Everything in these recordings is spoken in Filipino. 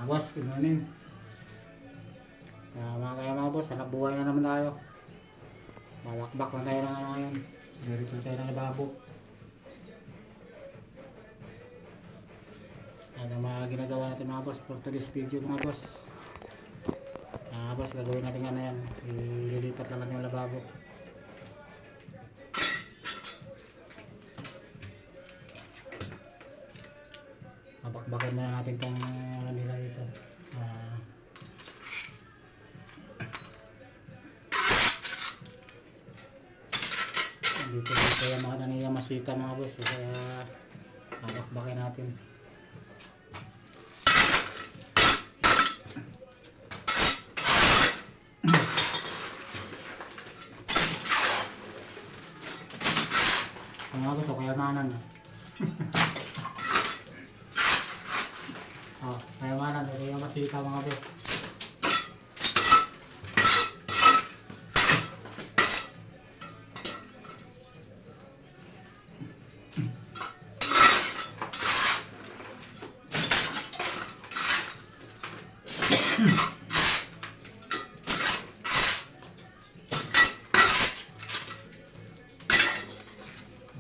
Boss, good morning. Kaya mga boss, hanap buhay na naman tayo. Balakbak na tayo ng ano ngayon. Dito tayo ng lababo. Ano mga ginagawa natin mga boss for today's video mga boss. Mga boss, gagawin natin ano yan. Ililipat lang natin yung lababo. Mabakbakin na natin itong ano nila dito. Dito yung mga naniya masita mga boss. Kaya mabakbakin natin. Mga boss, o kaya manan. Kaya manan, o kaya masita mga boss.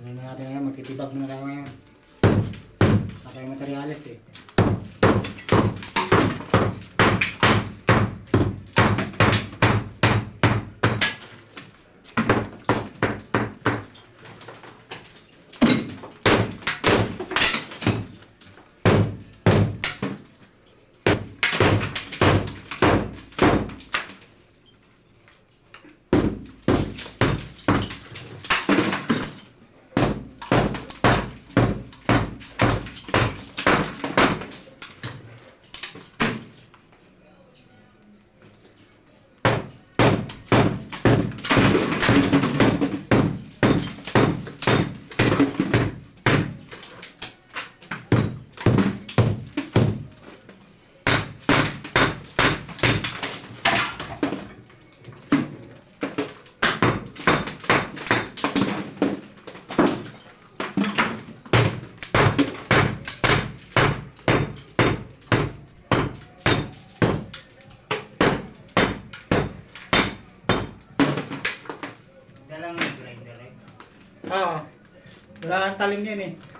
Ano natin ngayon, magtitibag na tayo ngayon. Saka yung materyales eh. Dalang grinder eh. Wala kang talim yan eh.